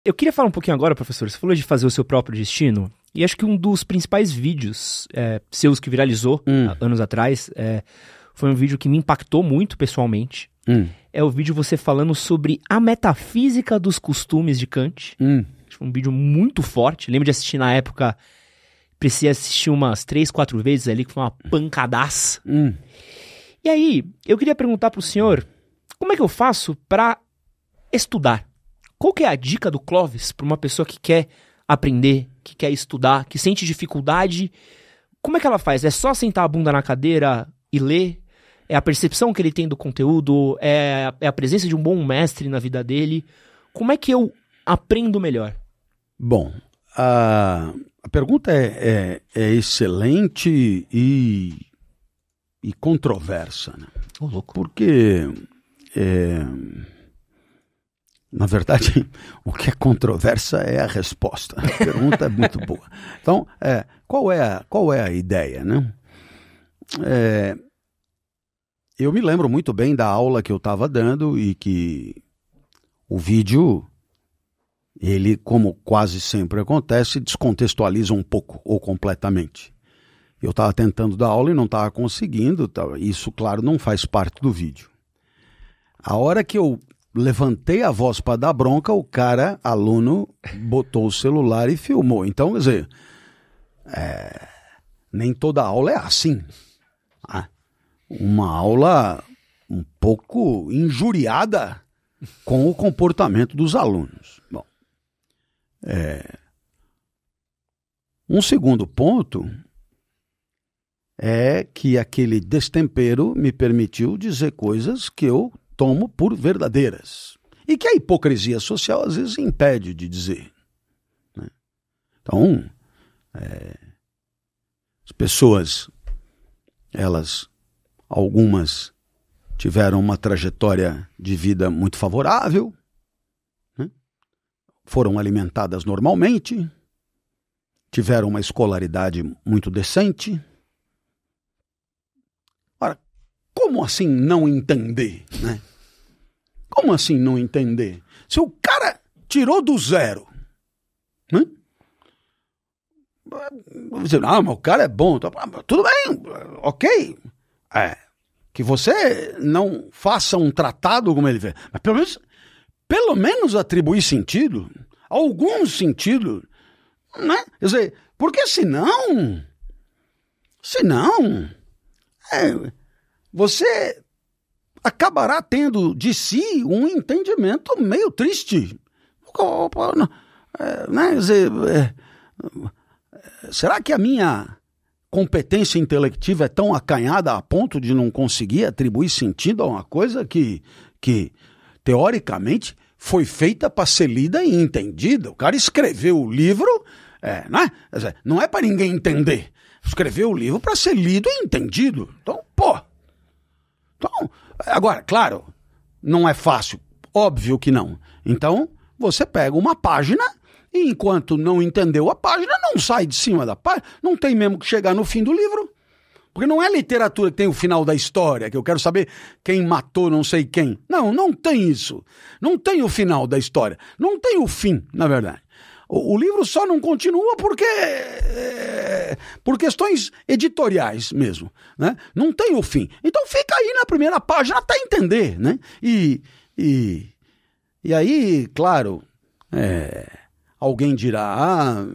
Eu queria falar um pouquinho agora, professor, você falou de fazer o seu próprio destino, e acho que um dos principais vídeos seus que viralizou anos atrás, foi um vídeo que me impactou muito pessoalmente. É o vídeo você falando sobre a metafísica dos costumes de Kant. Foi um vídeo muito forte, lembro de assistir na época, precisei assistir umas 3, 4 vezes ali, que foi uma pancadaça. E aí, eu queria perguntar pro senhor, como é que eu faço pra estudar? Qual que é a dica do Clóvis para uma pessoa que quer aprender, que quer estudar, que sente dificuldade? Como é que ela faz? É só sentar a bunda na cadeira e ler? É a percepção que ele tem do conteúdo? É a presença de um bom mestre na vida dele? Como é que eu aprendo melhor? Bom, a pergunta é excelente e controversa, né? Ô, louco. Porque... na verdade, o que é controversa é a resposta. A pergunta é muito boa. Então, qual é a ideia, né? Eu me lembro muito bem da aula que eu estava dando e que o vídeo, ele, como quase sempre acontece, descontextualiza um pouco ou completamente. Eu estava tentando dar aula e não estava conseguindo. Isso, claro, não faz parte do vídeo. A hora que eu levantei a voz para dar bronca, o aluno, botou o celular e filmou. Então, quer dizer, nem toda aula é assim. Uma aula um pouco injuriada com o comportamento dos alunos. Bom, um segundo ponto é que aquele destempero me permitiu dizer coisas que eu tomo por verdadeiras. E que a hipocrisia social às vezes impede de dizer. Né? Então, as pessoas, algumas tiveram uma trajetória de vida muito favorável, né? Foram alimentadas normalmente, tiveram uma escolaridade muito decente. Ora, como assim não entender, né? Como assim não entender? Se o cara tirou do zero, né? Vou dizer, mas o cara é bom. Tudo bem, ok. Que você não faça um tratado como ele fez. Mas pelo menos atribuir sentido, algum sentido, né? Quer dizer, porque senão, você acabará tendo de si um entendimento meio triste. Né? Quer dizer, será que a minha competência intelectiva é tão acanhada a ponto de não conseguir atribuir sentido a uma coisa que teoricamente, foi feita para ser lida e entendida? O cara escreveu o livro, né? Quer dizer, não é para ninguém entender. Escreveu o livro para ser lido e entendido. Então, agora, claro, não é fácil. Óbvio que não. Então, você pega uma página e enquanto não entendeu a página, não sai de cima da página. Não tem mesmo que chegar no fim do livro. Porque não é literatura que tem o final da história, que eu quero saber quem matou não sei quem. Não tem isso. Não tem o final da história. Não tem o fim, na verdade. O livro só não continua por questões editoriais mesmo, né? Não tem o fim. Então fica aí na primeira página até entender, né? E aí, claro, alguém dirá,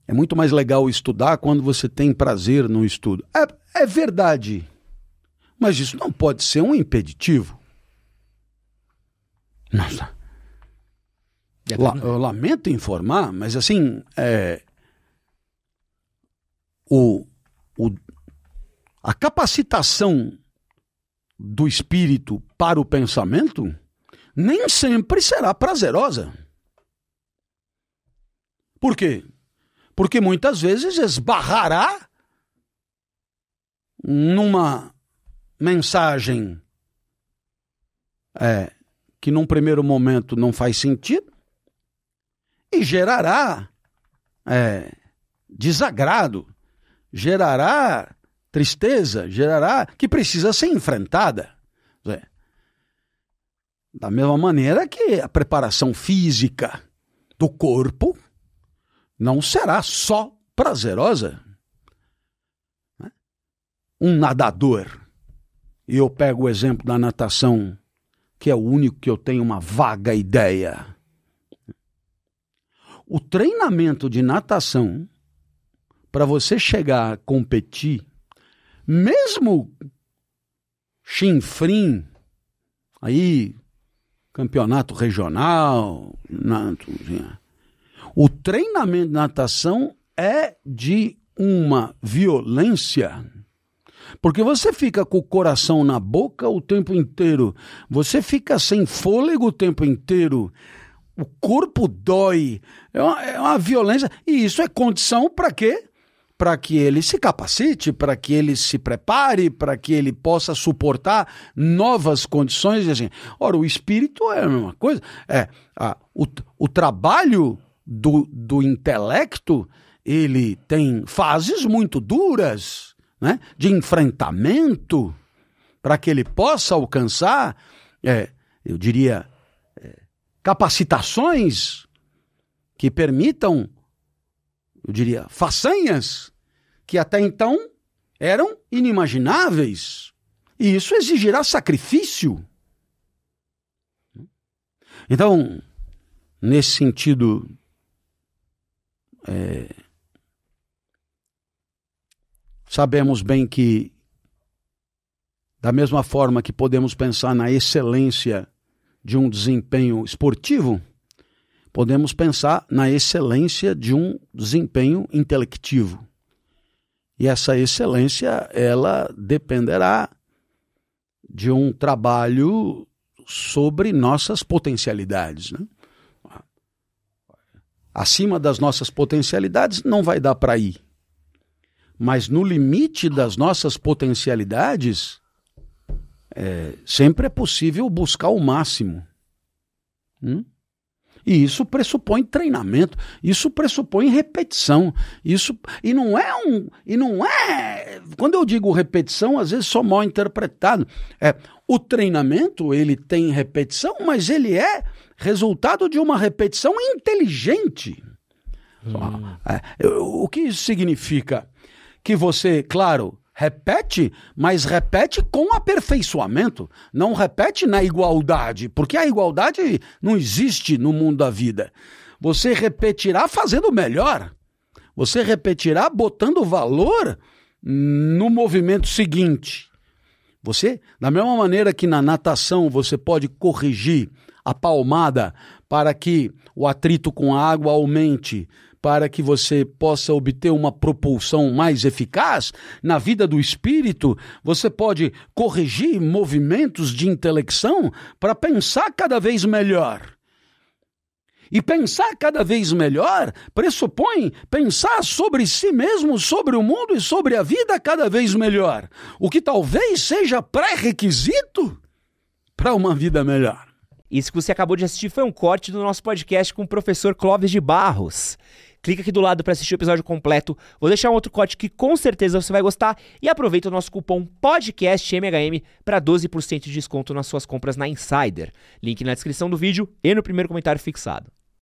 é muito mais legal estudar quando você tem prazer no estudo. É verdade, mas isso não pode ser um impeditivo. Nossa. Eu lamento informar, mas assim, a capacitação do espírito para o pensamento nem sempre será prazerosa. Por quê? Porque muitas vezes esbarrará numa mensagem que num primeiro momento não faz sentido, e gerará desagrado, gerará tristeza, gerará que precisa ser enfrentada. Da mesma maneira que a preparação física do corpo não será só prazerosa. Um nadador, e eu pego o exemplo da natação, que é o único que eu tenho uma vaga ideia. O treinamento de natação, para você chegar a competir, mesmo chinfrim, aí, campeonato regional, o treinamento de natação é de uma violência, porque você fica com o coração na boca o tempo inteiro, você fica sem fôlego o tempo inteiro, o corpo dói, é uma violência, e isso é condição para quê? Para que ele se capacite, para que ele se prepare, para que ele possa suportar novas condições. Assim. Ora, o espírito é a mesma coisa. O trabalho do intelecto, ele tem fases muito duras, né, de enfrentamento, para que ele possa alcançar, eu diria, capacitações que permitam, eu diria, façanhas que até então eram inimagináveis. E isso exigirá sacrifício. Então, nesse sentido, sabemos bem que, da mesma forma que podemos pensar na excelência de um desempenho esportivo, podemos pensar na excelência de um desempenho intelectivo. E essa excelência, ela dependerá de um trabalho sobre nossas potencialidades, né? Acima das nossas potencialidades não vai dar para ir. Mas no limite das nossas potencialidades, sempre é possível buscar o máximo. E isso pressupõe treinamento, isso pressupõe repetição. E não é. Quando eu digo repetição, às vezes só mal interpretado. O treinamento, ele tem repetição, mas ele é resultado de uma repetição inteligente. O que isso significa? Que você, claro, repete, mas repete com aperfeiçoamento, não repete na igualdade, porque a igualdade não existe no mundo da vida. Você repetirá fazendo melhor, você repetirá botando valor no movimento seguinte. Você, da mesma maneira que na natação você pode corrigir a palmada para que o atrito com a água aumente, para que você possa obter uma propulsão mais eficaz, na vida do espírito, você pode corrigir movimentos de intelecção para pensar cada vez melhor. E pensar cada vez melhor pressupõe pensar sobre si mesmo, sobre o mundo e sobre a vida cada vez melhor, o que talvez seja pré-requisito para uma vida melhor. Isso que você acabou de assistir foi um corte do nosso podcast com o professor Clóvis de Barros. Clica aqui do lado para assistir o episódio completo. Vou deixar um outro corte que com certeza você vai gostar. E aproveita o nosso cupom PODCASTMHM para 12% de desconto nas suas compras na Insider. Link na descrição do vídeo e no primeiro comentário fixado.